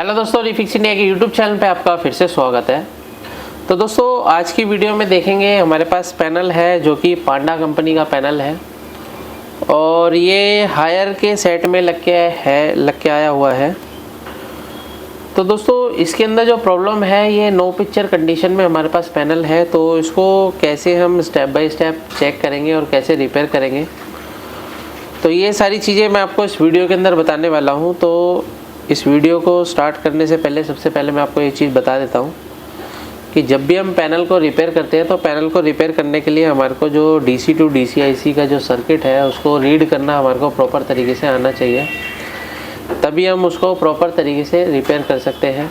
Hello दोस्तों, refix India के YouTube channel पे आपका फिर से स्वागत है। तो दोस्तों आज की वीडियो में देखेंगे हमारे पास पैनल है जो कि पांडा कंपनी का पैनल है और ये हायर के सेट में लग के आया हुआ है। तो दोस्तों इसके अंदर जो प्रॉब्लम है ये नो पिक्चर कंडीशन में हमारे पास पैनल है। तो इसको कैसे हम स्टेप बाय स्टेप चेक करेंगे और कैसे रिपेयर करेंगे, तो ये सारी चीज़ें मैं आपको इस वीडियो के अंदर बताने वाला हूँ। तो इस वीडियो को स्टार्ट करने से पहले सबसे पहले मैं आपको ये चीज़ बता देता हूँ कि जब भी हम पैनल को रिपेयर करते हैं तो पैनल को रिपेयर करने के लिए हमारे को जो DC टू DC IC का जो सर्किट है उसको रीड करना हमारे को प्रॉपर तरीके से आना चाहिए, तभी हम उसको प्रॉपर तरीके से रिपेयर कर सकते हैं।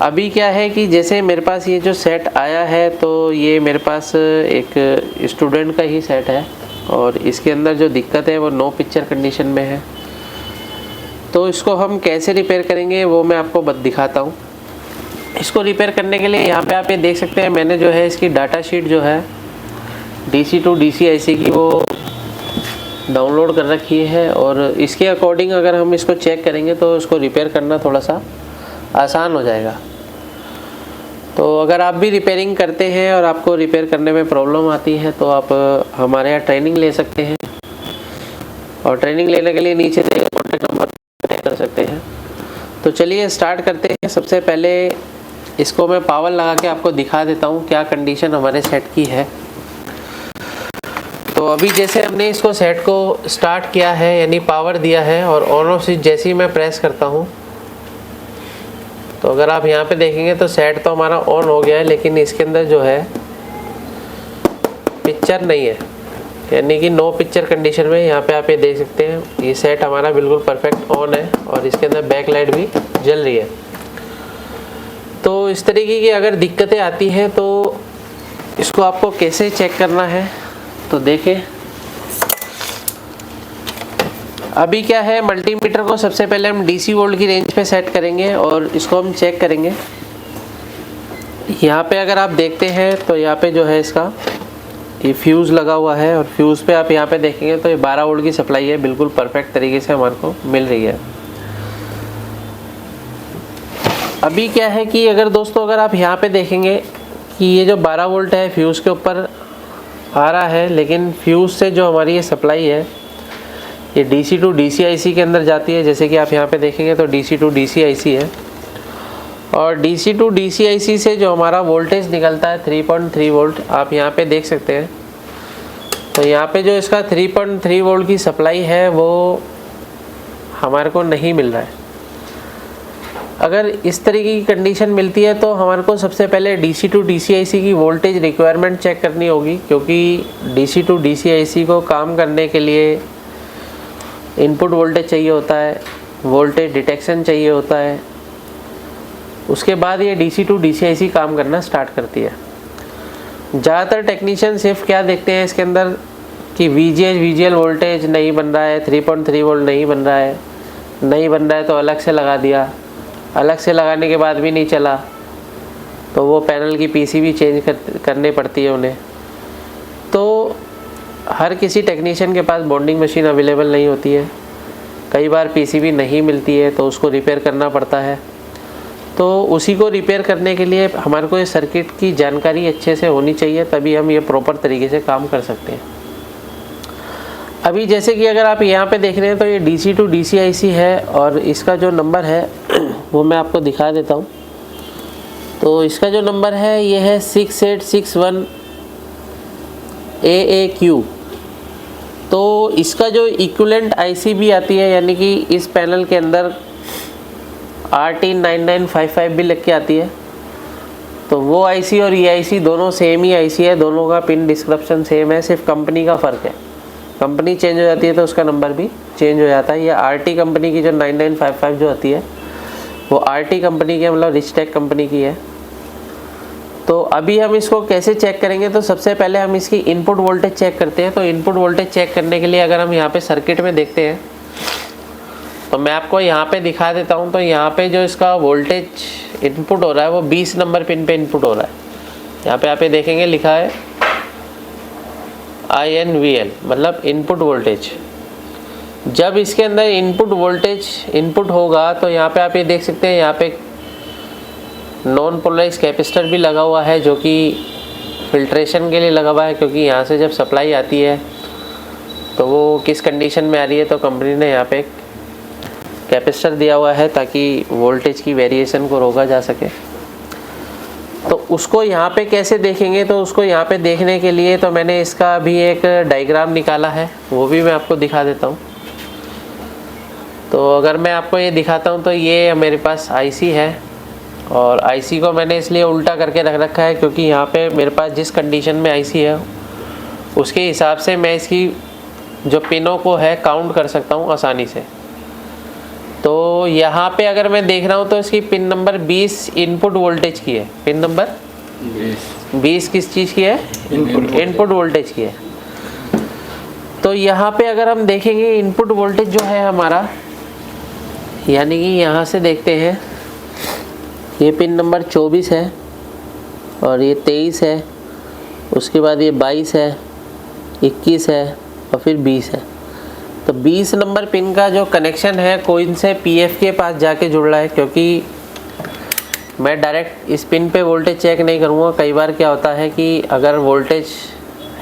अभी क्या है कि जैसे मेरे पास ये जो सेट आया है तो ये मेरे पास एक स्टूडेंट का ही सेट है और इसके अंदर जो दिक्कत है वो नो पिक्चर कंडीशन में है। तो इसको हम कैसे रिपेयर करेंगे वो मैं आपको दिखाता हूँ। इसको रिपेयर करने के लिए यहाँ पे आप ये देख सकते हैं मैंने जो है इसकी डाटा शीट जो है DC टू DC IC की वो डाउनलोड कर रखी है और इसके अकॉर्डिंग अगर हम इसको चेक करेंगे तो इसको रिपेयर करना थोड़ा सा आसान हो जाएगा। तो अगर आप भी रिपेयरिंग करते हैं और आपको रिपेयर करने में प्रॉब्लम आती है तो आप हमारे यहाँ ट्रेनिंग ले सकते हैं और ट्रेनिंग लेने के लिए नीचे कॉन्टैक्ट नंबर कर सकते हैं। तो चलिए स्टार्ट करते हैं। सबसे पहले इसको मैं पावर लगा के आपको दिखा देता हूँ क्या कंडीशन हमारे सेट की है। तो अभी जैसे हमने इसको सेट को स्टार्ट किया है यानी पावर दिया है और ऑन ऑफ स्विच जैसे ही मैं प्रेस करता हूँ तो अगर आप यहाँ पे देखेंगे तो सेट तो हमारा ऑन हो गया है, लेकिन इसके अंदर जो है पिक्चर नहीं है, यानी कि नो पिक्चर कंडीशन में। यहाँ पे आप ये देख सकते हैं ये सेट हमारा बिल्कुल परफेक्ट ऑन है और इसके अंदर बैक लाइट भी जल रही है। तो इस तरीके की अगर दिक्कतें आती हैं तो इसको आपको कैसे चेक करना है तो देखें। अभी क्या है, मल्टीमीटर को सबसे पहले हम DC वोल्ट की रेंज पे सेट करेंगे और इसको हम चेक करेंगे। यहाँ पे अगर आप देखते हैं तो यहाँ पे जो है इसका ये फ्यूज़ लगा हुआ है और फ्यूज़ पे आप यहाँ पे देखेंगे तो ये 12 वोल्ट की सप्लाई है, बिल्कुल परफेक्ट तरीके से हमारे को मिल रही है। अभी क्या है कि अगर दोस्तों अगर आप यहाँ पे देखेंगे कि ये जो 12 वोल्ट है फ्यूज़ के ऊपर आ रहा है, लेकिन फ्यूज़ से जो हमारी ये सप्लाई है ये DC टू DC IC के अंदर जाती है। जैसे कि आप यहाँ पे देखेंगे तो DC टू DC IC है और DC टू DC IC से जो हमारा वोल्टेज निकलता है 3.3 वोल्ट आप यहाँ पे देख सकते हैं। तो यहाँ पे जो इसका 3.3 वोल्ट की सप्लाई है वो हमारे को नहीं मिल रहा है। अगर इस तरीके की कंडीशन मिलती है तो हमारे को सबसे पहले DC टू DC IC की वोल्टेज रिक्वायरमेंट चेक करनी होगी, क्योंकि DC टू DC IC को काम करने के लिए इनपुट वोल्टेज चाहिए होता है, वोल्टेज डिटेक्शन चाहिए होता है, उसके बाद ये DC टू DC IC काम करना स्टार्ट करती है। ज़्यादातर टेक्नीशियन सिर्फ क्या देखते हैं इसके अंदर कि VGL वोल्टेज नहीं बन रहा है, 3.3 वोल्ट नहीं बन रहा है तो अलग से लगा दिया, अलग से लगाने के बाद भी नहीं चला तो वो पैनल की PCB चेंज करनी पड़ती है उन्हें। तो हर किसी टेक्नीशियन के पास बॉन्डिंग मशीन अवेलेबल नहीं होती है, कई बार PCB नहीं मिलती है तो उसको रिपेयर करना पड़ता है। तो उसी को रिपेयर करने के लिए हमारे को ये सर्किट की जानकारी अच्छे से होनी चाहिए, तभी हम ये प्रॉपर तरीके से काम कर सकते हैं। अभी जैसे कि अगर आप यहाँ पे देख रहे हैं तो ये DC टू DC IC है और इसका जो नंबर है वो मैं आपको दिखा देता हूँ। तो इसका जो नंबर है ये है 6861 AAQ। तो इसका जो इक्विवेलेंट IC भी आती है, यानी कि इस पैनल के अंदर RT9955 भी लग के आती है। तो वो IC और ये IC दोनों सेम ही IC है, दोनों का पिन डिस्क्रिप्शन सेम है, सिर्फ कंपनी का फ़र्क है। कंपनी चेंज हो जाती है तो उसका नंबर भी चेंज हो जाता है। ये RT कंपनी की जो 9955 जो आती है वो RT कंपनी की, मतलब रिचटेक कंपनी की है। तो अभी हम इसको कैसे चेक करेंगे, तो सबसे पहले हम इसकी इनपुट वोल्टेज चेक करते हैं। तो इनपुट वोल्टेज चेक करने के लिए अगर हम यहाँ पे सर्किट में देखते हैं तो मैं आपको यहाँ पे दिखा देता हूँ। तो यहाँ पे जो इसका वोल्टेज इनपुट हो रहा है वो 20 नंबर पिन पे इनपुट हो रहा है। यहाँ पे आप ये देखेंगे लिखा है INVL, मतलब इनपुट वोल्टेज। जब इसके अंदर इनपुट वोल्टेज इनपुट होगा तो यहाँ पे आप ये देख सकते हैं, यहाँ पे नॉन पोलराइज कैपेसिटर भी लगा हुआ है जो कि फिल्ट्रेशन के लिए लगा हुआ है, क्योंकि यहाँ से जब सप्लाई आती है तो वो किस कंडीशन में आ रही है, तो कंपनी ने यहाँ पे एक कैपेसिटर दिया हुआ है ताकि वोल्टेज की वेरिएशन को रोका जा सके। तो उसको यहाँ पे कैसे देखेंगे, तो उसको यहाँ पे देखने के लिए तो मैंने इसका भी एक डायग्राम निकाला है, वो भी मैं आपको दिखा देता हूँ। तो अगर मैं आपको ये दिखाता हूँ तो ये मेरे पास आईसी है, और आईसी को मैंने इसलिए उल्टा करके रख रखा है क्योंकि यहाँ पे मेरे पास जिस कंडीशन में आईसी है उसके हिसाब से मैं इसकी जो पिनों को है काउंट कर सकता हूँ आसानी से। तो यहाँ पे अगर मैं देख रहा हूँ तो इसकी पिन नंबर 20 इनपुट वोल्टेज की है। पिन नंबर 20 किस चीज़ की है? इनपुट वोल्टेज की है। तो यहाँ पे अगर हम देखेंगे इनपुट वोल्टेज जो है हमारा, यानी कि यहाँ से देखते हैं, ये पिन नंबर 24 है और ये 23 है, उसके बाद ये 22 है, 21 है और फिर 20 है। तो 20 नंबर पिन का जो कनेक्शन है कोइन से पीएफ के पास जाके जुड़ रहा है, क्योंकि मैं डायरेक्ट इस पिन पे वोल्टेज चेक नहीं करूँगा। कई बार क्या होता है कि अगर वोल्टेज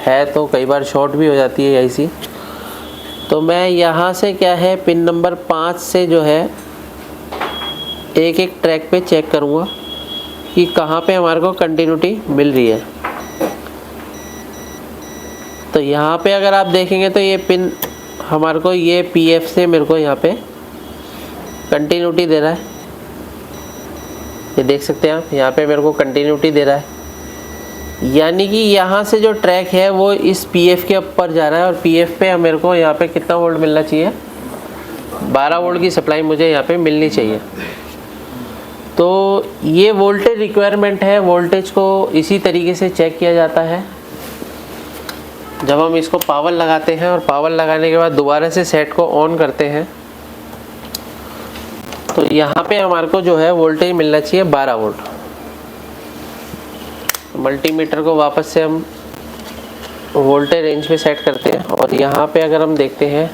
है तो कई बार शॉर्ट भी हो जाती है आईसी। तो मैं यहाँ से क्या है पिन नंबर 5 से जो है एक एक ट्रैक पे चेक करूँगा कि कहाँ पे हमारे को कंटिन्यूटी मिल रही है। तो यहाँ पे अगर आप देखेंगे तो ये पिन हमारे को ये पीएफ से मेरे को यहाँ पे कंटिन्यूटी दे रहा है, ये देख सकते हैं आप, यहाँ पे मेरे को कंटिन्यूटी दे रहा है। यानी कि यहाँ से जो ट्रैक है वो इस पीएफ के ऊपर जा रहा है, और पीएफ पे मेरे को यहाँ पे कितना वोल्ट मिलना चाहिए? 12 वोल्ट की सप्लाई मुझे यहाँ पे मिलनी चाहिए। तो ये वोल्टेज रिक्वायरमेंट है। वोल्टेज को इसी तरीके से चेक किया जाता है। जब हम इसको पावर लगाते हैं और पावर लगाने के बाद दोबारा से सेट को ऑन करते हैं तो यहाँ पे हमारे को जो है वोल्टेज मिलना चाहिए 12 वोल्ट। मल्टीमीटर को वापस से हम वोल्टेज रेंज पे सेट करते हैं, और यहाँ पे अगर हम देखते हैं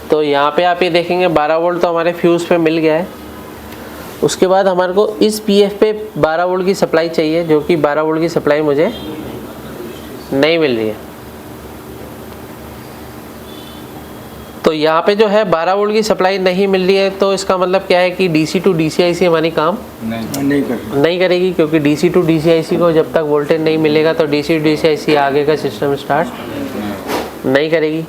तो यहाँ पे आप ये देखेंगे 12 वोल्ट तो हमारे फ्यूज़ पे मिल गया है। उसके बाद हमारे को इस पीएफ पे 12 वोल्ट की सप्लाई चाहिए, जो कि 12 वोल्ट की सप्लाई मुझे नहीं मिल रही है। तो यहाँ पे जो है 12 वोल्ट की सप्लाई नहीं मिल रही है, तो इसका मतलब क्या है कि डीसी टू डीसी आईसी हमारी काम नहीं करेगी, क्योंकि डीसी टू डीसी आईसी को जब तक वोल्टेज नहीं मिलेगा तो डीसी टू डीसी आईसी आगे का सिस्टम स्टार्ट नहीं करेगी।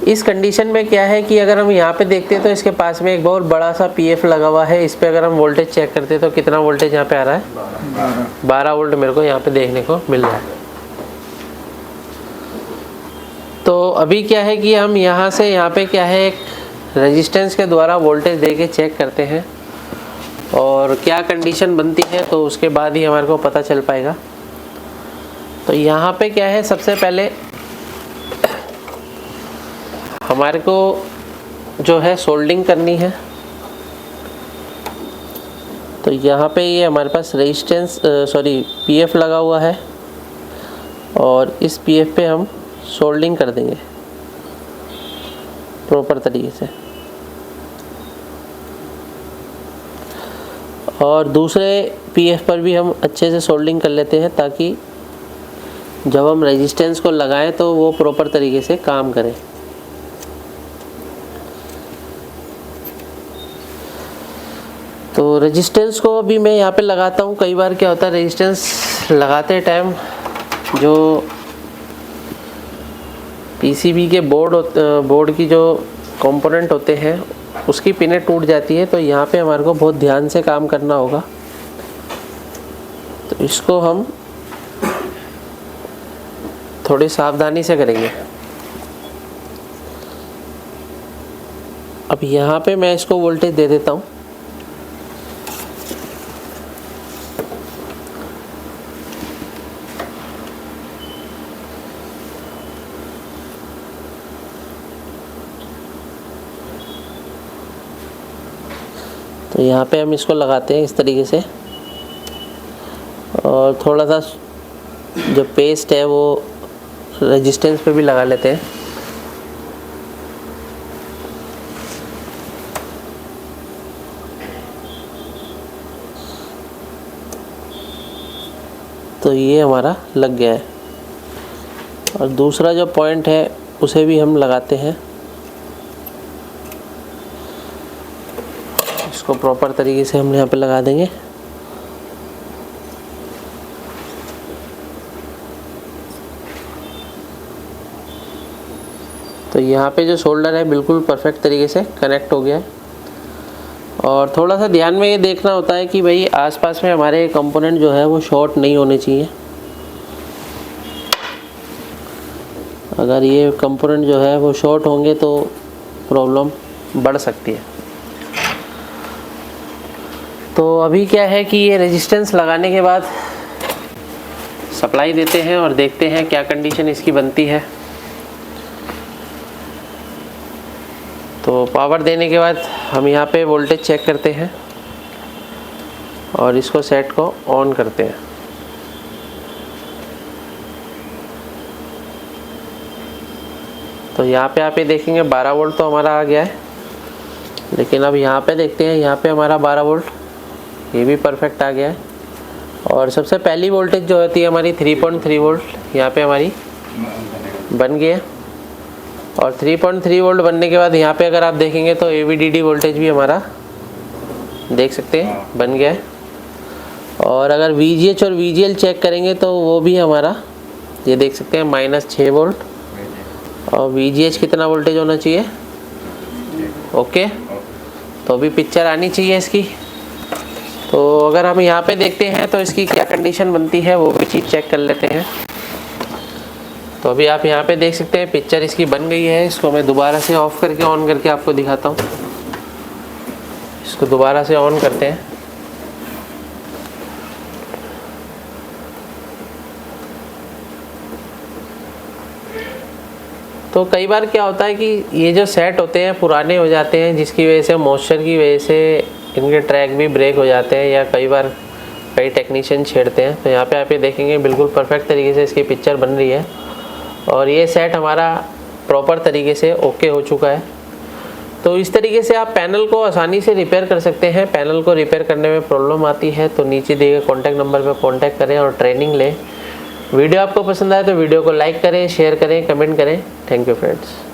इस कंडीशन में क्या है कि अगर हम यहाँ पे देखते हैं तो इसके पास में एक बहुत बड़ा सा पीएफ लगा हुआ है। इस पे अगर हम वोल्टेज चेक करते हैं तो कितना वोल्टेज यहाँ पे आ रहा है? 12 वोल्ट मेरे को यहाँ पे देखने को मिल रहा है। तो अभी क्या है कि हम यहाँ से यहाँ पे क्या है एक रेजिस्टेंस के द्वारा वोल्टेज दे के चेक करते हैं, और क्या कंडीशन बनती है तो उसके बाद ही हमारे को पता चल पाएगा। तो यहाँ पे क्या है, सबसे पहले हमारे को जो है सोल्डिंग करनी है। तो यहाँ पे ये हमारे पास रेजिस्टेंस पीएफ लगा हुआ है, और इस पीएफ पे हम सोल्डिंग कर देंगे प्रॉपर तरीके से। और दूसरे पीएफ पर भी हम अच्छे से सोल्डिंग कर लेते हैं, ताकि जब हम रेजिस्टेंस को लगाएं तो वो प्रॉपर तरीके से काम करे। तो रेजिस्टेंस को अभी मैं यहाँ पे लगाता हूँ। कई बार क्या होता है, रेजिस्टेंस लगाते टाइम जो पीसीबी के बोर्ड की जो कंपोनेंट होते हैं उसकी पिनें टूट जाती है। तो यहाँ पे हमारे को बहुत ध्यान से काम करना होगा। तो इसको हम थोड़ी सावधानी से करेंगे। अब यहाँ पे मैं इसको वोल्टेज दे देता हूँ। तो यहाँ पे हम इसको लगाते हैं इस तरीके से, और थोड़ा सा जो पेस्ट है वो रेजिस्टेंस पे भी लगा लेते हैं। तो ये हमारा लग गया है। और दूसरा जो पॉइंट है उसे भी हम लगाते हैं। इसको प्रॉपर तरीके से हम यहाँ पे लगा देंगे। तो यहाँ पे जो शोल्डर है बिल्कुल परफेक्ट तरीके से कनेक्ट हो गया है। और थोड़ा सा ध्यान में ये देखना होता है कि भाई आसपास में हमारे कंपोनेंट जो है वो शॉर्ट नहीं होने चाहिए। अगर ये कंपोनेंट जो है वो शॉर्ट होंगे तो प्रॉब्लम बढ़ सकती है। तो अभी क्या है कि ये रेजिस्टेंस लगाने के बाद सप्लाई देते हैं और देखते हैं क्या कंडीशन इसकी बनती है। तो पावर देने के बाद हम यहाँ पे वोल्टेज चेक करते हैं और इसको सेट को ऑन करते हैं। तो यहाँ पे आप ये देखेंगे 12 वोल्ट तो हमारा आ गया है। लेकिन अब यहाँ पे देखते हैं, यहाँ पे हमारा 12 वोल्ट ये भी परफेक्ट आ गया है। और सबसे पहली वोल्टेज जो होती है हमारी 3.3 वोल्ट यहाँ पे हमारी बन गई है। और 3.3 वोल्ट बनने के बाद यहाँ पे अगर आप देखेंगे तो AVDD वोल्टेज भी हमारा देख सकते हैं बन गया है। और अगर VGH और VGL चेक करेंगे तो वो भी हमारा ये देख सकते हैं -6 वोल्ट। और VGH कितना वोल्टेज होना चाहिए, ओके। तो अभी पिक्चर आनी चाहिए इसकी। तो अगर हम यहाँ पे देखते हैं तो इसकी क्या कंडीशन बनती है वो भी चीज़ चेक कर लेते हैं। तो अभी आप यहाँ पे देख सकते हैं पिक्चर इसकी बन गई है। इसको मैं दोबारा से ऑफ करके ऑन करके आपको दिखाता हूँ। इसको दोबारा से ऑन करते हैं। तो कई बार क्या होता है कि ये जो सेट होते हैं पुराने हो जाते हैं, जिसकी वजह से मॉइस्चर की वजह से इनके ट्रैक भी ब्रेक हो जाते हैं या कई बार कई टेक्नीशियन छेड़ते हैं। तो यहाँ पे आप ये देखेंगे बिल्कुल परफेक्ट तरीके से इसकी पिक्चर बन रही है। और ये सेट हमारा प्रॉपर तरीके से ओके हो चुका है। तो इस तरीके से आप पैनल को आसानी से रिपेयर कर सकते हैं। पैनल को रिपेयर करने में प्रॉब्लम आती है तो नीचे दिए गए कॉन्टैक्ट नंबर पर कॉन्टैक्ट करें और ट्रेनिंग लें। वीडियो आपको पसंद आए तो वीडियो को लाइक करें, शेयर करें, कमेंट करें। Thank you friends.